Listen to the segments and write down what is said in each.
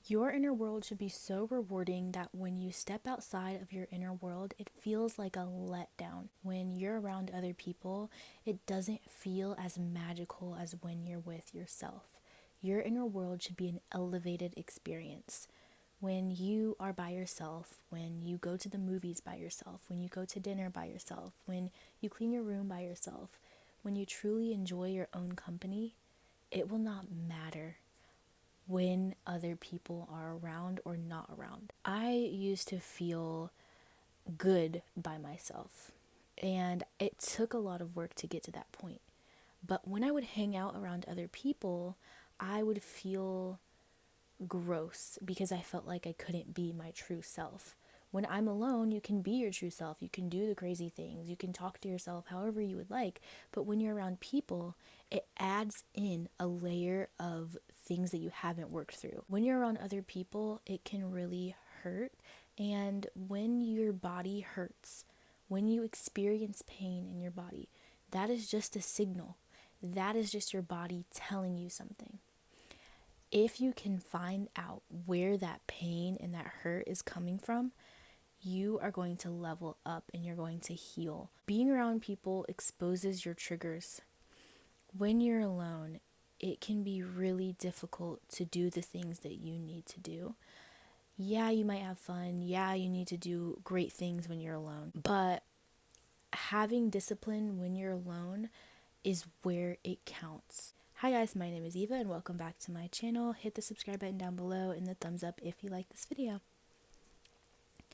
Your inner world should be so rewarding that when you step outside of your inner world, it feels like a letdown. When you're around other people, it doesn't feel as magical as when you're with yourself. Your inner world should be an elevated experience. When you are by yourself, when you go to the movies by yourself, when you go to dinner by yourself, when you clean your room by yourself, when you truly enjoy your own company, it will not matter when other people are around or not around. I used to feel good by myself, and it took a lot of work to get to that point. But when I would hang out around other people, I would feel gross because I felt like I couldn't be my true self. When I'm alone, you can be your true self. You can do the crazy things. You can talk to yourself however you would like. But when you're around people, it adds in a layer of things that you haven't worked through. When you're around other people, it can really hurt. And when your body hurts, when you experience pain in your body, that is just a signal. That is just your body telling you something. If you can find out where that pain and that hurt is coming from, you are going to level up and you're going to heal. Being around people exposes your triggers. When you're alone, it can be really difficult to do the things that you need to do. Yeah, you might have fun. Yeah, you need to do great things when you're alone. But having discipline when you're alone is where it counts. Hi guys, my name is Eva and welcome back to my channel. Hit the subscribe button down below and the thumbs up if you like this video.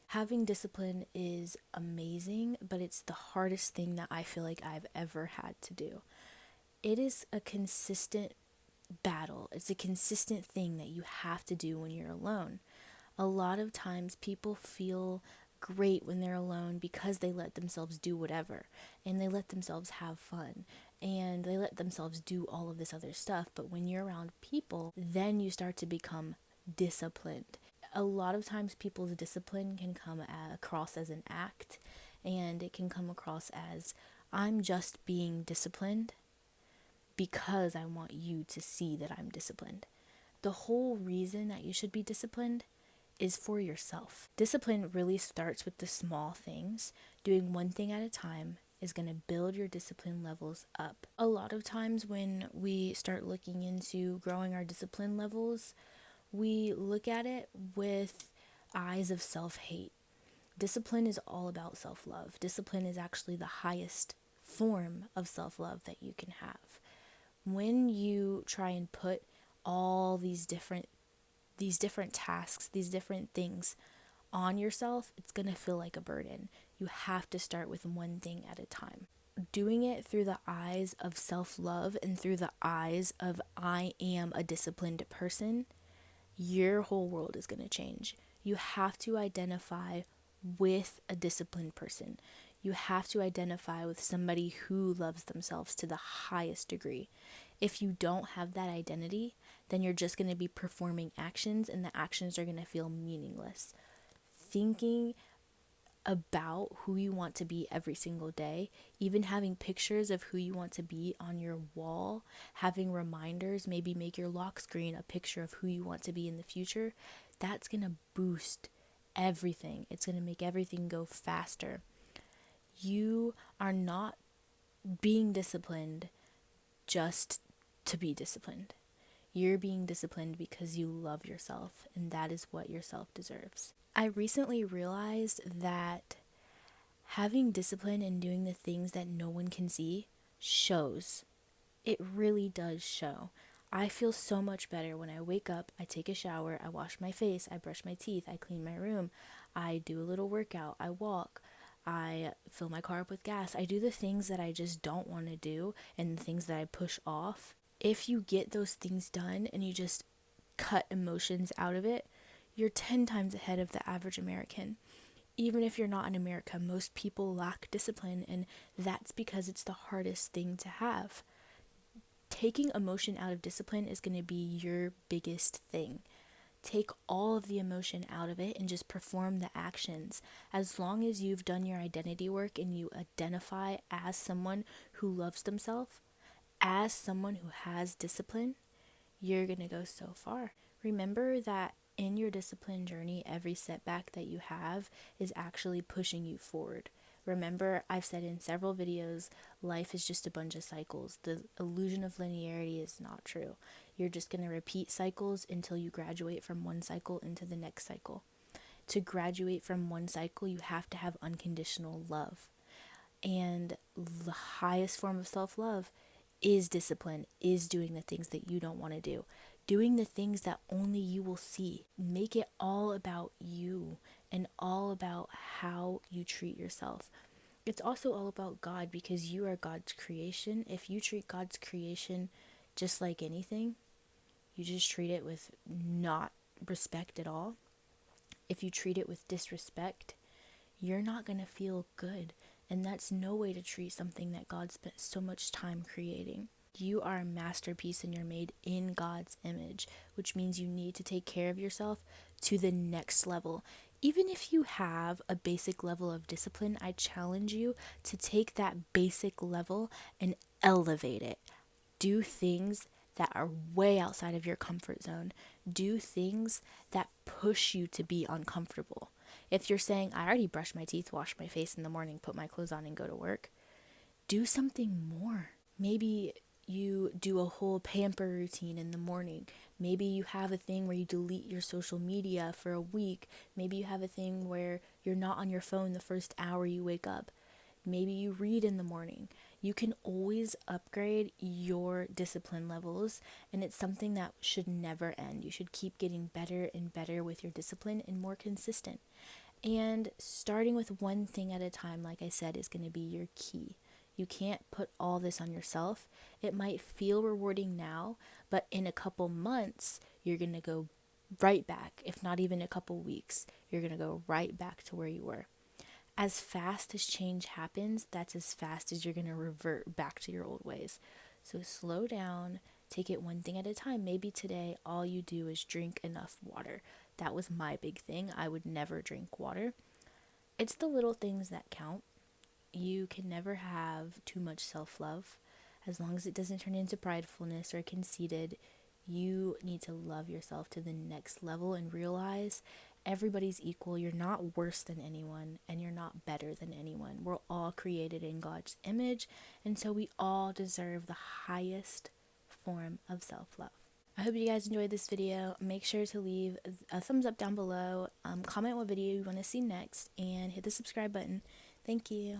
Having discipline is amazing, but it's the hardest thing that I feel like I've ever had to do. It is a consistent battle. It's a consistent thing that you have to do when you're alone. A lot of times people feel great when they're alone because they let themselves do whatever and they let themselves have fun and they let themselves do all of this other stuff. But when you're around people, then you start to become disciplined. A lot of times people's discipline can come across as an act, and it can come across as, I'm just being disciplined because I want you to see that I'm disciplined. The whole reason that you should be disciplined is for yourself. Discipline really starts with the small things. Doing one thing at a time is going to build your discipline levels up. A lot of times when we start looking into growing our discipline levels, we look at it with eyes of self-hate. Discipline is all about self-love. Discipline is actually the highest form of self-love that you can have. When you try and put all these different tasks, these different things on yourself, it's going to feel like a burden. You have to start with one thing at a time. Doing it through the eyes of self-love and through the eyes of I am a disciplined person, your whole world is going to change. You have to identify with a disciplined person. You have to identify with somebody who loves themselves to the highest degree. If you don't have that identity, then you're just going to be performing actions, and the actions are going to feel meaningless. Thinking about who you want to be every single day, even having pictures of who you want to be on your wall, having reminders, maybe make your lock screen a picture of who you want to be in the future, that's going to boost everything. It's going to make everything go faster. You are not being disciplined just to be disciplined. You're being disciplined because you love yourself, and that is what yourself deserves. I recently realized that having discipline and doing the things that no one can see shows. It really does show. I feel so much better when I wake up, I take a shower, I wash my face, I brush my teeth, I clean my room, I do a little workout, I walk, I fill my car up with gas. I do the things that I just don't want to do and the things that I push off. If you get those things done and you just cut emotions out of it, you're 10 times ahead of the average American. Even if you're not in America, most people lack discipline, and that's because it's the hardest thing to have. Taking emotion out of discipline is going to be your biggest thing. Take all of the emotion out of it and just perform the actions. As long as you've done your identity work and you identify as someone who loves themselves, as someone who has discipline, you're going to go so far. Remember that in your discipline journey, every setback that you have is actually pushing you forward. Remember, I've said in several videos, life is just a bunch of cycles. The illusion of linearity is not true. You're just going to repeat cycles until you graduate from one cycle into the next cycle. To graduate from one cycle, you have to have unconditional love. And the highest form of self love is discipline, is doing the things that you don't want to do, doing the things that only you will see. Make it all about you and all about how you treat yourself. It's also all about God because you are God's creation. If you treat God's creation just like anything, you just treat it with not respect at all. If you treat it with disrespect, you're not going to feel good. And that's no way to treat something that God spent so much time creating. You are a masterpiece and you're made in God's image, which means you need to take care of yourself to the next level. Even if you have a basic level of discipline, I challenge you to take that basic level and elevate it. Do things that are way outside of your comfort zone. Do things that push you to be uncomfortable. If you're saying, I already brush my teeth, wash my face in the morning, put my clothes on, and go to work, do something more. Maybe you do a whole pamper routine in the morning. Maybe you have a thing where you delete your social media for a week. Maybe you have a thing where you're not on your phone the first hour you wake up. Maybe you read in the morning. You can always upgrade your discipline levels, and it's something that should never end. You should keep getting better and better with your discipline and more consistent. And starting with one thing at a time, like I said, is going to be your key. You can't put all this on yourself. It might feel rewarding now, but in a couple months, you're going to go right back. If not even a couple weeks, you're going to go right back to where you were. As fast as change happens, that's as fast as you're going to revert back to your old ways. So slow down, take it one thing at a time. Maybe today all you do is drink enough water. That was my big thing. I would never drink water. It's the little things that count. You can never have too much self-love. As long as it doesn't turn into pridefulness or conceited, you need to love yourself to the next level and realize everybody's equal. You're not worse than anyone and you're not better than anyone. We're all created in God's image, and so we all deserve the highest form of self-love. I hope you guys enjoyed this video. Make sure to leave a thumbs up down below, comment what video you want to see next, and hit the subscribe button. Thank you.